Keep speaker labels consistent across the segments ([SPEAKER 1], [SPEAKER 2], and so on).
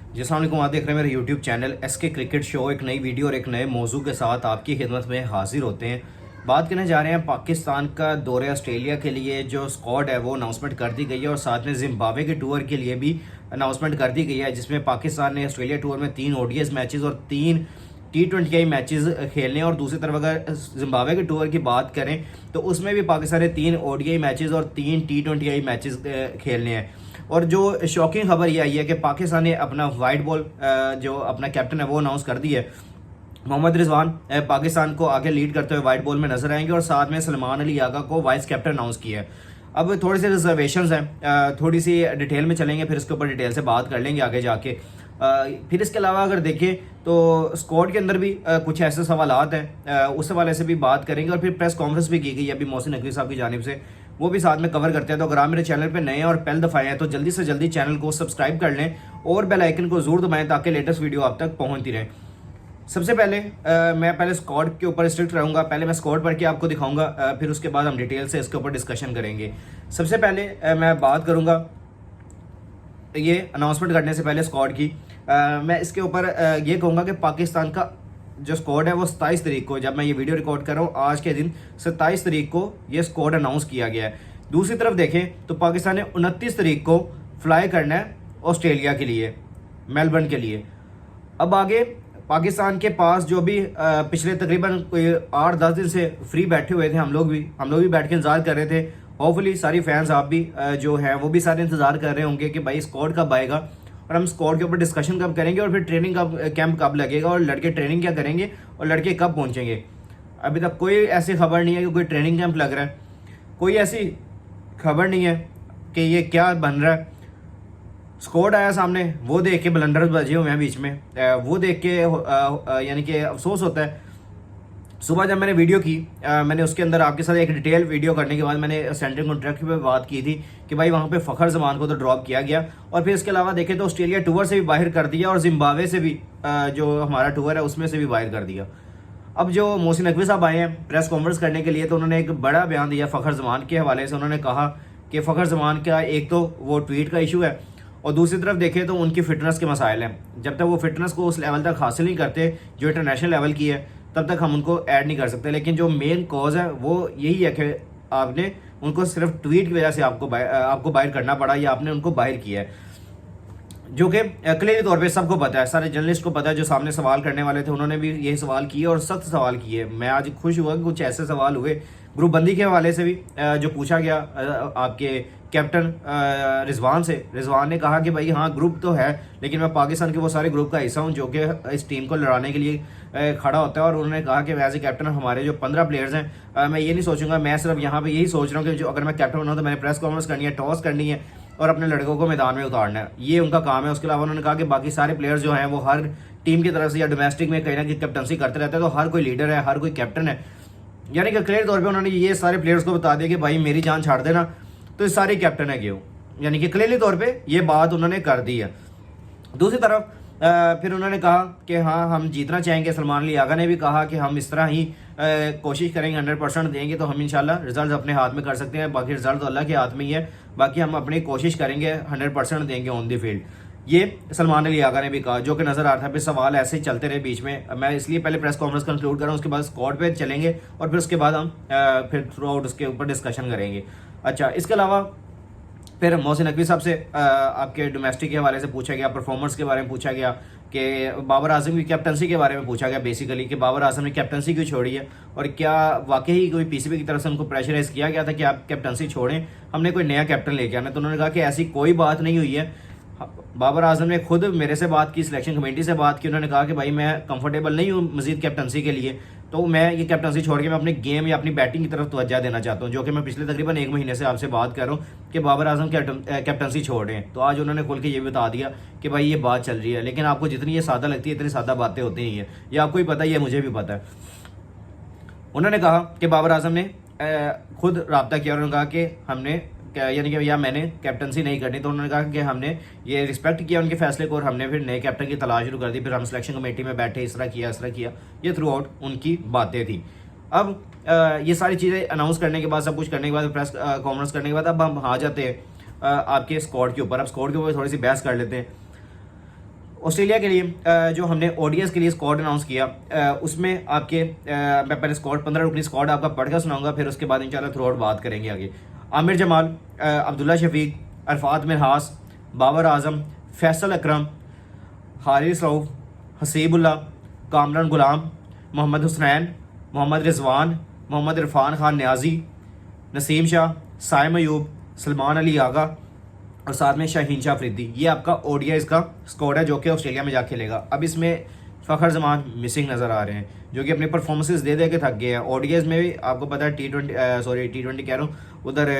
[SPEAKER 1] जी अस्सलाम वालेकुम। आप देख रहे हैं मेरे YouTube channel SK cricket show. एक नई वीडियो और एक नए मौजू के साथ आपकी खिदमत में हाजिर होते हैं। बात करने जा रहे हैं पाकिस्तान का दौरे ऑस्ट्रेलिया के लिए जो स्क्वाड है वो अनाउंसमेंट कर दी गई है और साथ में जिम्बाब्वे के टूर के लिए भी अनाउंसमेंट कर दी गई है, जिसमें पाकिस्तान ने ऑस्ट्रेलिया टूर में 3 ODI मैचेस और 3 T20I मैचेस खेलने हैं। और दूसरी तरफ अगर जिम्बाब्वे के टूर की बात करें तो उसमें भी पाकिस्तान ने 3 ODI मैचेस और 3 T20I मैचेस खेलने हैं। और जो शॉकिंग खबर ये आई है कि पाकिस्तान ने अपना वाइट बॉल जो अपना कैप्टन है वो अनाउंस कर दी है। मोहम्मद रिजवान पाकिस्तान को आगे लीड करते हुए वाइट बॉल में नजर आएंगे और साथ में सलमान अली आगा को वाइस कैप्टन अनाउंस किया है। अब थोड़ी सी रिजर्वेशंस हैं, थोड़ी सी डिटेल में चलेंगे, फिर इसके ऊपर डिटेल से बात कर लेंगे आगे जाके। फिर इसके अलावा अगर देखें तो स्क्वाड के अंदर भी कुछ ऐसे सवालात हैं, उस हवाले से भी बात करेंगे। और फिर प्रेस कॉन्फ्रेंस भी की गई है अभी मोहसिन नकवी साहब की जानिब से, वो भी साथ में कवर करते हैं। तो अगर आप मेरे चैनल पे नए हैं और पहले दफ़ा आए हैं तो जल्दी से जल्दी चैनल को सब्सक्राइब कर लें और बेल आइकन को जरूर दबाएं ताकि लेटेस्ट वीडियो आप तक पहुंचती रहे। सबसे पहले मैं पहले स्क्वाड के ऊपर स्ट्रिक्ट रहूंगा। पहले मैं स्क्वाड पढ़ के आपको दिखाऊंगा, फिर उसके बाद हम डिटेल से इसके ऊपर डिस्कशन करेंगे। सबसे पहले मैं बात करूंगा ये अनाउंसमेंट करने से पहले स्क्वाड की। मैं इसके ऊपर ये कहूँगा कि पाकिस्तान का जो स्क्वाड है वो 27 तारीख को, जब मैं ये वीडियो रिकॉर्ड कर रहा हूँ आज के दिन 27 तारीख को ये स्क्वाड अनाउंस किया गया है। दूसरी तरफ देखें तो पाकिस्तान ने 29 तारीख को फ्लाई करना है ऑस्ट्रेलिया के लिए, मेलबर्न के लिए। अब आगे पाकिस्तान के पास जो भी पिछले तकरीबन कोई 8-10 दिन से फ्री बैठे हुए थे, हम लोग भी बैठ के इंतजार कर रहे थे। होपफुली सारी फैंस आप भी जो है वो भी सारे इंतजार कर रहे होंगे कि भाई स्क्वाड कब आएगा और हम स्क्वाड के ऊपर डिस्कशन कब करेंगे और फिर ट्रेनिंग कैंप कब लगेगा और लड़के ट्रेनिंग क्या करेंगे और लड़के कब पहुंचेंगे। अभी तक कोई ऐसी खबर नहीं है कि कोई ट्रेनिंग कैंप लग रहा है, कोई ऐसी खबर नहीं है कि ये क्या बन रहा है। स्क्वाड आया सामने, वो देख के ब्लंडर्स बजे हुए हैं बीच में, वो देख के यानी कि अफसोस होता है। सुबह जब मैंने वीडियो की, मैंने उसके अंदर आपके साथ एक डिटेल वीडियो करने के बाद मैंने सेंट्रल कॉन्ट्रैक्ट पे बात की थी कि भाई वहाँ पे फ़खर जमान को तो ड्रॉप किया गया और फिर इसके अलावा देखें तो ऑस्ट्रेलिया टूर से भी बाहर कर दिया और जिम्बाब्वे से भी जो हमारा टूर है उसमें से भी बाहर कर दिया। अब जो मोहसिन नकवी साहब आए हैं प्रेस कॉन्फ्रेंस करने के लिए तो उन्होंने एक बड़ा बयान दिया फ़खर जमान के हवाले से। उन्होंने कहा कि फ़खर जमान का एक तो वो ट्वीट का इशू है और दूसरी तरफ देखें तो उनकी फिटनेस के मसाइल हैं। जब तक वो फिटनेस को उस लेवल तक हासिल नहीं करते जो इंटरनेशनल लेवल की है तब तक हम उनको ऐड नहीं कर सकते। लेकिन जो मेन कॉज है वो यही है कि आपने उनको सिर्फ ट्वीट की वजह से आपको बाहर करना पड़ा या आपने उनको बाहर किया है, जो कि क्लियर तौर पे सबको पता है, सारे जर्नलिस्ट को पता है। जो सामने सवाल करने वाले थे उन्होंने भी यही सवाल किए और सख्त सवाल किए। मैं आज खुश हुआ कि कुछ ऐसे सवाल हुए ग्रुप बंदी के हवाले से भी जो पूछा गया आपके कैप्टन रिजवान से। रिजवान ने कहा कि भाई हाँ ग्रुप तो है लेकिन मैं पाकिस्तान के वो सारे ग्रुप का हिस्सा हूँ जो कि इस टीम को लड़ाने के लिए खड़ा होता है। और उन्होंने कहा कि एज ए कैप्टन हमारे जो 15 प्लेयर्स हैं, मैं ये नहीं सोचूंगा, मैं सिर्फ यहाँ पे यही सोच रहा हूँ कि जो अगर मैं कैप्टन बना तो मैंने प्रेस कॉन्फ्रेंस करनी है, टॉस करनी है और अपने लड़कों को मैदान में उतारना है, ये उनका काम है। उसके अलावा उन्होंने कहा कि बाकी सारे प्लेयर्स जो हैं वो हर टीम की तरफ से या डोमेस्टिक में कहीं ना कहीं कैप्टनसी करते रहते हैं, तो हर कोई लीडर है, हर कोई कैप्टन है। यानी कि क्लियर तौर पे उन्होंने ये सारे प्लेयर्स को बता दिया कि भाई मेरी जान छाड़ देना तो ये सारे कैप्टन है क्यों, यानी कि क्लियरली तौर पे ये बात उन्होंने कर दी है। दूसरी तरफ फिर उन्होंने कहा कि हाँ हम जीतना चाहेंगे। सलमान अली आगा ने भी कहा कि हम इस तरह ही कोशिश करेंगे, 100% देंगे तो हम इंशाल्लाह रिजल्ट अपने हाथ में कर सकते हैं, बाकी रिजल्ट तो अल्लाह के हाथ में ही है, बाकी हम अपनी कोशिश करेंगे 100% देंगे ऑन द फील्ड। ये सलमान अली आगा ने भी कहा, जो कि नजर आ रहा था। फिर सवाल ऐसे ही चलते रहे बीच में। मैं इसलिए पहले प्रेस कॉन्फ्रेंस कंक्लूड कर रहा हूँ, उसके बाद स्क्वाड पे चलेंगे और फिर उसके बाद हम फिर थ्रू आउट उसके ऊपर डिस्कशन करेंगे। अच्छा, इसके अलावा फिर मोहसिन नकवी साहब से आपके डोमेस्टिक के हवाले से पूछा गया, परफॉर्मेंस के बारे में पूछा गया कि बाबर आजम की कैप्टनसी के बारे में पूछा गया बेसिकली कि बाबर आजम ने कैप्टनसी क्यों छोड़ी है और क्या वाकई कोई पीसीबी की तरफ से उनको प्रेशराइज किया गया था कि आप कैप्टनसी छोड़ें, हमने कोई नया कैप्टन लेके आना। तो उन्होंने कहा कि ऐसी कोई बात नहीं हुई है। बाबर आजम ने खुद मेरे से बात की, सिलेक्शन कमेटी से बात की, उन्होंने कहा कि भाई मैं कंफर्टेबल नहीं हूँ मजीद कैप्टनसी के लिए, तो मैं ये कैप्टनसी छोड़ के मैं अपने गेम या अपनी बैटिंग की तरफ तवज्जो देना चाहता हूँ, जो कि मैं पिछले तकरीबन 1 महीने से आपसे बात कर रहा हूँ कि बाबर आजम कैप्टनसी छोड़ रहे हैं। तो आज उन्होंने खुल के ये बता दिया कि भाई ये बात चल रही है। लेकिन आपको जितनी ये सादा लगती है इतनी सादा बातें होती ही हैं, ये आपको ही पता है, ये मुझे भी पता है। उन्होंने कहा कि बाबर आजम ने खुद रब्ता किया और उन्होंने कहा कि हमने यानी कि या मैंने कैप्टनसी नहीं करनी। तो उन्होंने कहा कि हमने ये रिस्पेक्ट किया उनके फैसले को और हमने फिर नए कैप्टन की तलाश शुरू कर दी। फिर हम सिलेक्शन कमेटी में बैठे, इस तरह किया, ये थ्रू आउट उनकी बातें थी। अब ये सारी चीज़ें अनाउंस करने के बाद, सब कुछ करने के बाद, प्रेस कॉन्फ्रेंस करने के बाद अब हम आ जाते हैं आपके स्क्वाड के ऊपर। अब स्क्वाड के ऊपर थोड़ी सी बहस कर लेते हैं। ऑस्ट्रेलिया के लिए जो हमने ओडीएस के लिए स्क्वाड अनाउंस किया, उसमें आपके मैं पहले स्क्वाड 15 रुकनी स्क्वाड आपका पढ़ कर सुनाऊंगा, फिर उसके बाद इंशाल्लाह थ्रू आउट बात करेंगे आगे। आमिर जमाल, अब्दुल्ला शफीक, अरफात मिनहास, बाबर आजम, फैसल अकरम, हारिस रऊफ, हसीबुल्ला, कामरान गुलाम, मोहम्मद हुसनैन, मोहम्मद रिजवान, मोहम्मद इरफान खान न्याजी, नसीम शाह, साइम अयूब, सलमान अली आगा और साथ में शाहीन शाह अफरीदी। ये आपका ओडीआई का स्क्वाड है जो कि ऑस्ट्रेलिया में जा खेलेगा। अब इसमें फ़खर जमान मिसिंग नज़र आ रहे हैं, जो कि अपनी परफॉर्मेंसेस दे दे के थक गए हैं। ओडीआई में भी आपको पता है टी20 कह रहा हूँ, उधर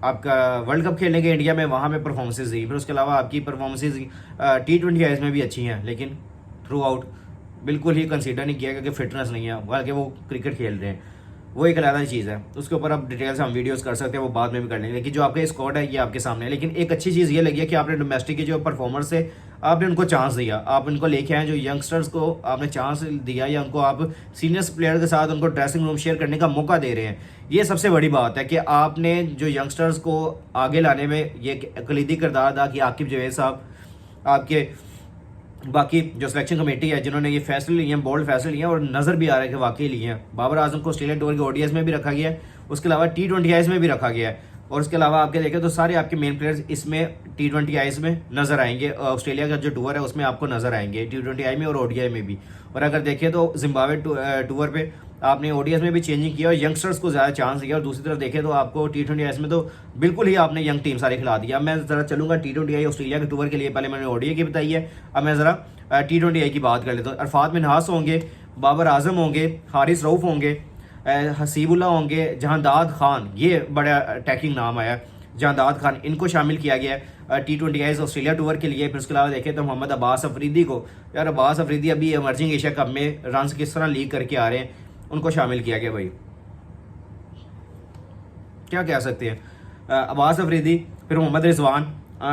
[SPEAKER 1] आपका वर्ल्ड कप खेलने के इंडिया में, वहाँ में परफॉर्मेंसेस दी। फिर उसके अलावा आपकी परफॉर्मेंसेस टी20 में भी अच्छी हैं, लेकिन थ्रू आउट बिल्कुल ही कंसीडर नहीं किया, क्योंकि फिटनेस नहीं है, बल्कि वो क्रिकेट खेल रहे हैं। वो एक अलग चीज़ है, उसके ऊपर आप डिटेल से हम वीडियोस कर सकते हैं, वो बाद में भी कर लेंगे। लेकिन जो आपका स्क्वाड है ये आपके सामने है। लेकिन एक अच्छी चीज़ ये लगी है कि आपने डोमेस्टिक के जो परफॉर्मर्स है, आपने उनको चांस दिया, आप उनको लेके आए, जो यंगस्टर्स को आपने चांस दिया, या उनको आप सीनियर्स प्लेयर के साथ उनको ड्रेसिंग रूम शेयर करने का मौका दे रहे हैं। ये सबसे बड़ी बात है कि आपने जो यंगस्टर्स को आगे लाने में ये कलीदी किरदार अदा किया। आकिब जवेद साहब, आपके बाकी जो सिलेक्शन कमेटी है जिन्होंने ये फैसले लिए हैं, बोल्ड फैसले लिए हैं, और नज़र भी आ रहा है कि वाकई लिए हैं। बाबर आजम को ऑस्ट्रेलियन टूर के ओडीआई में भी रखा गया है, उसके अलावा टी20 में भी रखा गया है, और उसके अलावा आपके देखें तो सारे आपके मेन प्लेयर्स इसमें टी20 में नज़र आएंगे। ऑस्ट्रेलिया का जो टूर है उसमें आपको नज़र आएंगे, टी20 में और ओडीआई में भी। और अगर देखें तो जिम्बाब्वे टूर पे आपने ओडीएस में भी चेंजिंग किया और यंगस्टर्स को ज़्यादा चांस दिया, और दूसरी तरफ देखें तो आपको टी20 में तो बिल्कुल ही आपने यंग टीम सारी खिला दिया। मैं ज़रा चलूँगा टी20 ऑस्ट्रेलिया के टूर के लिए, पहले मैंने ओडीआई की बताई है, अब मैं ज़रा टी20 की बात कर लेता हूँ। अरफात मिनहास होंगे, बाबर आजम होंगे, हारिस रऊफ होंगे, हसीबुल्ला होंगे, जहांदाद खान, ये बड़ा अटैकिंग नाम आया, जहांदाद खान, इनको शामिल किया गया है टी20 ऑस्ट्रेलिया टूर के लिए। फिर उसके अलावा देखें तो मोहम्मद अब्बास अफरीदी को, यार अब्बास अफरीदी अभी इमर्जिंग एशिया कप में रन किस तरह लीड करके आ रहे हैं, उनको शामिल किया गया। भाई क्या कह सकते हैं, अब्बास अफरीदी, फिर मोहम्मद रिजवान,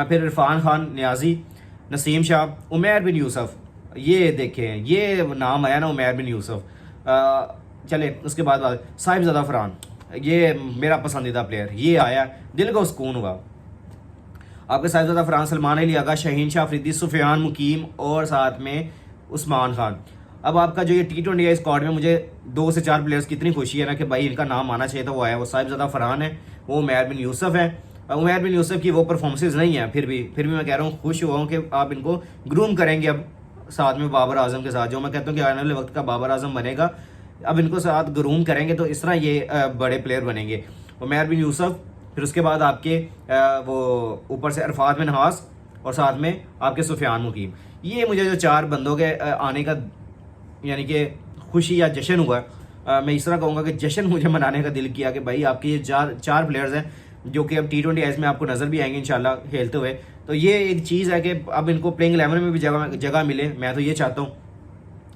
[SPEAKER 1] फिर इरफान खान न्याजी, नसीम शाह, उमैर बिन यूसुफ, ये देखें ये नाम आया ना, उमैर बिन यूसुफ। चले उसके बाद साहिबजादा फरहान, ये मेरा पसंदीदा प्लेयर, ये आया, दिल को सुकून हुआ। आपके साहिबजादा फरहान, सलमान अली आगा, शाहीन शाह अफरीदी, सुफियान मुकीम और साथ में उस्मान खान। अब आपका जो ये टी20 स्क्वाड में मुझे 2 से 4 प्लेयर्स की इतनी खुशी है ना कि भाई इनका नाम आना चाहिए था, वो आया। वो साहिबजादा फरहान है, वो उमैर बिन यूसुफ है। उमैर बिन यूसुफ की वो परफॉर्मेंसेज नहीं है, फिर भी मैं कह रहा हूँ, खुश हुआ हूँ कि आप इनको ग्रूम करेंगे अब साथ में बाबर आजम के साथ, जो मैं कहता हूँ कि आने वाले वक्त का बाबर आजम बनेगा। अब इनको साथ ग्रूम करेंगे तो इस तरह ये बड़े प्लेयर बनेंगे। उमैर बिन यूसुफ, फिर उसके बाद आपके वो ऊपर से अरफात मिनहास और साथ में आपके सुफियान मुकीम। ये मुझे जो 4 बंदों के आने का यानी कि खुशी या जश्न हुआ, मैं इस तरह कहूँगा कि जश्न मुझे मनाने का दिल किया कि भाई आपके ये 4 प्लेयर्स हैं जो कि अब टी20 में आपको नज़र भी आएंगे इंशाल्लाह खेलते हुए। तो ये एक चीज़ है कि अब इनको प्लेइंग 11 में भी जगह मिले। मैं तो ये चाहता हूँ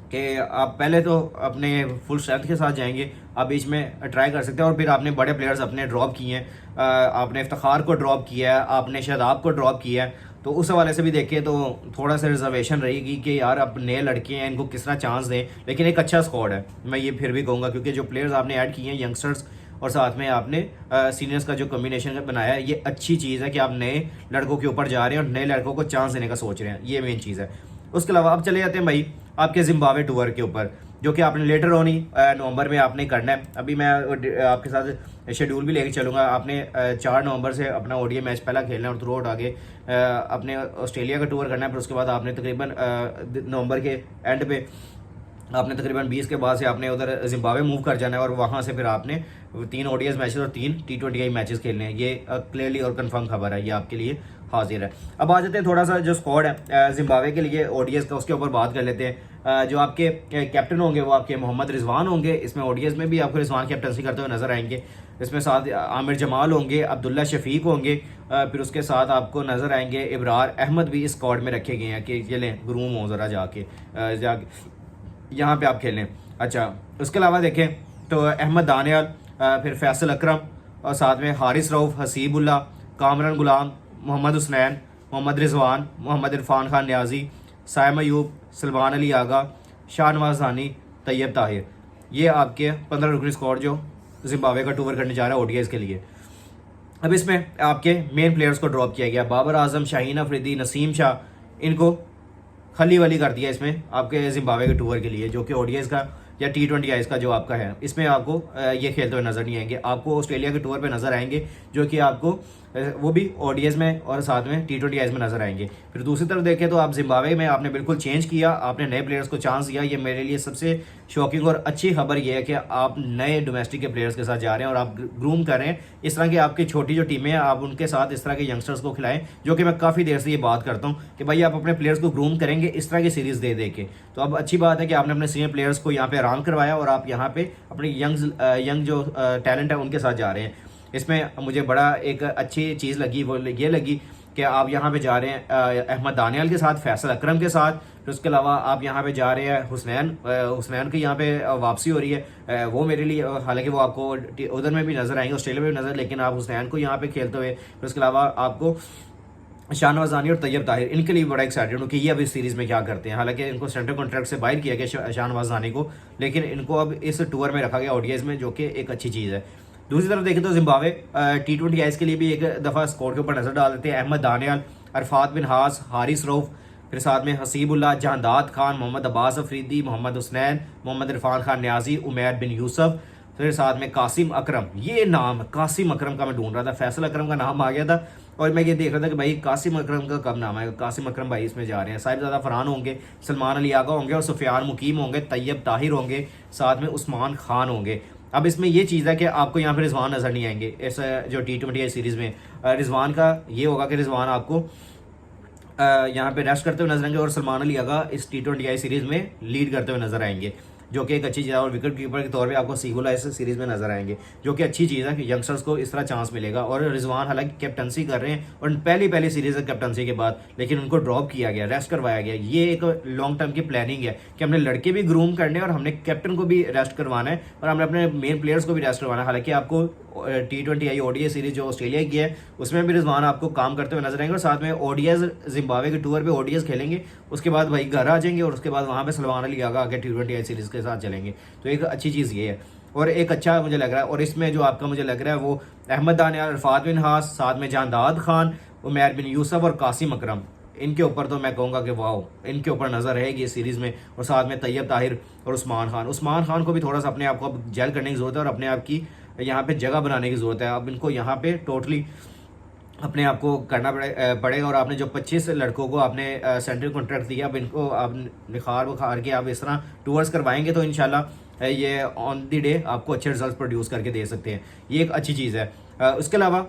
[SPEAKER 1] कि आप पहले तो अपने फुल स्ट्रेंथ के साथ जाएंगे, आप बीच में ट्राई कर सकते हैं, और फिर आपने बड़े प्लेयर्स अपने ड्रॉप किए हैं, आपने इफ्तिखार को ड्रॉप किया है, आपने शादाब को ड्रॉप किया है, तो उस हवाले से भी देखें तो थोड़ा सा रिजर्वेशन रहेगी कि यार अब नए लड़के हैं, इनको किस तरह चांस दें। लेकिन एक अच्छा स्क्वाड है, मैं ये फिर भी कहूँगा, क्योंकि जो प्लेयर्स आपने ऐड किए हैं यंगस्टर्स और साथ में आपने सीनियर्स का जो कम्बिनेशन बनाया है, ये अच्छी चीज़ है कि आप नए लड़कों के ऊपर जा रहे हैं और नए लड़कों को चांस देने का सोच रहे हैं, ये मेन चीज़ है। उसके अलावा अब चले जाते हैं भाई आपके जिम्बाब्वे टूर के ऊपर, जो कि आपने लेटर ऑन ही नवंबर में आपने करना है। अभी मैं आपके साथ शेड्यूल भी लेके चलूँगा। आपने 4 नवंबर से अपना ओडीआई मैच पहला खेलना है और थ्रू आउट आगे अपने ऑस्ट्रेलिया का टूर करना है। फिर उसके बाद आपने तकरीबन नवंबर के एंड पे आपने तकरीबन 20 के बाद से आपने उधर जिम्बाब्वे मूव कर जाना है, और वहाँ से फिर आपने 3 ओडीआई मैचेस और 3 टी20 मैचेस खेलने हैं। ये क्लियरली और कंफर्म खबर है, ये आपके लिए हाजिर है। अब आ जाते हैं थोड़ा सा जो स्क्वाड है जिम्बाब्वे के लिए ओडीआई का, उसके ऊपर बात कर लेते हैं। जो आपके कैप्टन होंगे वो आपके मोहम्मद रिजवान होंगे, इसमें ओडीआई में भी आपको रिजवान कैप्टनसी करते हुए नजर आएंगे। इसमें साथ आमिर जमाल होंगे, अब्दुल्ला शफीक होंगे, फिर उसके साथ आपको नजर आएंगे इब्रार अहमद भी इस स्क्वाड में रखे गए हैं कि चलें ग्रूम हो ज़रा जाके यहाँ पे आप खेलें। अच्छा, उसके अलावा देखें तो अहमद दानियाल, फिर फैसल अकरम और साथ में हारिस रऊफ, हसीबुल्ला, कामरान गुलाम, मोहम्मद हुसनैन, मोहम्मद रिजवान, मोहम्मद इरफान खान न्याजी, साइम अयूब, सलमान अली आगा, शाहनवाज हानी, तैयब ताहिर। ये आपके 15 रुकनी स्क्वाड जो जिम्बाब्वे का टूर करने जा रहा है ओडीआई के लिए। अब इसमें आपके मेन प्लेयर्स को ड्रॉप किया गया, बाबर आजम, शाहीन अफरीदी, नसीम शाह, इनको खली वली कर दिया इसमें आपके जिम्बाब्वे के टूर के लिए, जो कि ओडीआई का या T20 का जो आपका है, इसमें आपको ये खेलते हुए नजर नहीं आएंगे। आपको ऑस्ट्रेलिया के टूर पे नजर आएंगे, जो कि आपको वो भी ओडीआई में और साथ में T20 में नजर आएंगे। फिर दूसरी तरफ देखें तो आप जिम्बाब्वे में आपने बिल्कुल चेंज किया, आपने नए प्लेयर्स को चांस दिया। ये मेरे लिए सबसे शॉकिंग और अच्छी खबर ये है कि आप नए डोमेस्टिक के प्लेयर्स के साथ जा रहे हैं और आप ग्रूम कर रहे हैं। इस तरह की आपकी छोटी जो टीमें हैं, आप उनके साथ इस तरह के यंगस्टर्स को खिलाएं, जो कि मैं काफ़ी देर से ये बात करता हूँ कि भाई आप अपने प्लेयर्स को ग्रूम करेंगे इस तरह की सीरीज दे दे के। तो अब अच्छी बात है कि आपने अपने सीनियर प्लेयर्स को यहाँ पे आराम करवाया और आप यहाँ पे अपने यंग जो टैलेंट है उनके साथ जा रहे हैं। इसमें मुझे बड़ा एक अच्छी चीज़ लगी, वो ये लगी कि आप यहाँ पे जा रहे हैं अहमद दानियाल के साथ, फैसल अकरम के साथ। फिर उसके अलावा आप यहाँ पे जा रहे हैं हुसनैन की यहाँ पे वापसी हो रही है। वो मेरे लिए, हालांकि वो आपको उधर में भी नजर आएंगे, ऑस्ट्रेलिया में भी नजर, लेकिन आप हुसनैन को यहाँ पे खेलते हुए, फिर उसके अलावा आपको शाहनवाज रानी और तैयब ताहिर, इनके लिए बड़ा एक्साइटेड हूँ कि ये अब इस सीरीज में क्या करते हैं। हालांकि इनको सेंट्रल कॉन्ट्रैक्ट से बाहर किया गया शाहनवाज रानी को, लेकिन इनको अब इस टूर में रखा गया ओडीआई में, जो कि एक अच्छी चीज़ है। दूसरी तरफ देखें तो जिम्बाब्वे T20 के लिए भी एक दफ़ा स्कोर के ऊपर नजर डाल देते हैं। अहमद दानियाल, अरफात बिन हास, हारिस रऊफ, फिर साथ में हसीबुल्लाह, जहांदाद खान, मोहम्मद अब्बास अफरीदी, मोहम्मद हुसनैन, मोहम्मद इरफान खान न्याजी, उमैर बिन यूसुफ, फिर साथ में कासिम अकरम। ये नाम कासिम अकरम का मैं ढूंढ रहा था, फैसल अकरम का नाम आ गया था और मैं ये देख रहा था कि भाई कासिम अकरम का कब नाम आएगा। कासिम अकरम भाई इसमें जा रहे हैं। साहिबजादा फरहान होंगे, सलमान अली आगा होंगे और सुफियान मुकीम होंगे, तैयब ताहिर होंगे, साथ में उस्मान खान होंगे। अब इसमें ये चीज़ है कि आपको यहाँ पे रिजवान नज़र नहीं आएंगे इस जो T20 सीरीज़ में। रिजवान का ये होगा कि रिजवान आपको यहाँ पे रेस्ट करते हुए नजर आएंगे और सलमान अली आगा इस T20 सीरीज़ में लीड करते हुए नजर आएंगे, जो कि एक अच्छी चीज़ है। और विकेट कीपर के तौर पे आपको सीगुला इस सीरीज़ में नजर आएंगे, जो कि अच्छी चीज़ है कि यंगस्टर्स को इस तरह चांस मिलेगा। और रिजवान हालांकि कैप्टनसी कर रहे हैं और पहली सीरीज़ है कैप्टनसी के बाद, लेकिन उनको ड्रॉप किया गया, रेस्ट करवाया गया। ये एक लॉन्ग टर्म की प्लानिंग है कि हमने लड़के भी ग्रूम करने और हमने कैप्टन को भी रेस्ट करवाना है और हमने अपने मेन प्लेयर्स को भी रेस्ट करवाना है। हालांकि आपको T20 ओडीआई सीरीज जो ऑस्ट्रेलिया की है उसमें भी रिजवान आपको काम करते हुए नजर आएंगे और साथ में ओडीआई जिम्बाब्वे के टूर पे ओडीआई खेलेंगे, उसके बाद भाई घर आ जाएंगे और उसके बाद वहां पे सलमान अली आगा आगे T20 सीरीज के साथ चलेंगे। तो एक अच्छी चीज़ ये है और एक अच्छा मुझे लग रहा है। और इसमें जो आपका मुझे लग रहा है वो अहमद दानियाल, अरफात बिन हास, साथ में जहांदाद खान, उमैर बिन यूसुफ और कासिम अकरम, इनके ऊपर तो मैं कहूँगा कि वाओ, इनके ऊपर नज़र रहेगी इस सीरीज़ में। और साथ में तैयब ताहिर और उस्मान खान को भी थोड़ा सा अपने आप को अब जेल करने की ज़रूरत है और अपने आप की यहाँ पे जगह बनाने की ज़रूरत है। अब इनको यहाँ पे टोटली अपने आप को करना पड़ेगा। और आपने जो 25 लड़कों को आपने सेंट्रल कॉन्ट्रैक्ट दिया, अब इनको आप निखार बुखार के आप इस तरह टूर्स करवाएंगे तो इंशाल्लाह ये ऑन द डे आपको अच्छे रिजल्ट प्रोड्यूस करके दे सकते हैं। ये एक अच्छी चीज़ है। उसके अलावा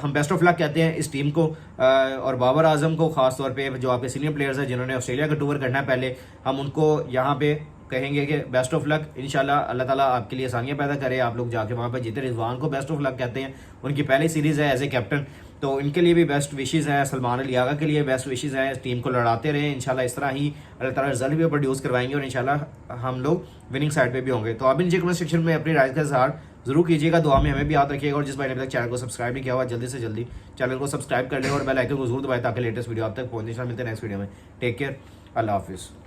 [SPEAKER 1] हम बेस्ट ऑफ लक कहते हैं इस टीम को और बाबर आजम को, ख़ास तौर पे जो आपके सीनियर प्लेयर्स हैं जिन्होंने ऑस्ट्रेलिया का टूर करना है पहले, हम उनको यहाँ पे कहेंगे कि बेस्ट ऑफ लक। इंशाल्लाह अल्लाह ताला आपके लिए आसानियाँ पैदा करे, आप लोग जाके वहाँ पर जीते। रिजवान को बेस्ट ऑफ लक कहते हैं, उनकी पहली सीरीज़ है एज ए कैप्टन, तो इनके लिए भी बेस्ट विशेज़ हैं। सलमान अली आगा के लिए बेस्ट विशेज़ हैं, टीम को लड़ाते रहें इंशाल्लाह। इस तरह ही अल्लाह ताला रिजल्ट भी प्रोड्यूस करवाएंगे और इंशाल्लाह हम लोग विनिंग साइड पे भी होंगे। तो आप नीचे कमेंट सेक्शन में अपनी राय का इज़हार जरूर कीजिएगा, दुआ में हमें भी याद रखिएगा। और जिस भाई ने अभी तक चैनल को सब्सक्राइब नहीं किया हुआ जल्दी से जल्दी चैनल को सब्सक्राइब कर लें और बेल आइकन को जरूर दबाएं ताकि लेटेस्ट वीडियो आप तक पहुंचने। मिलते हैं नेक्स्ट वीडियो में। टेक केयर, अल्लाह हाफिज़।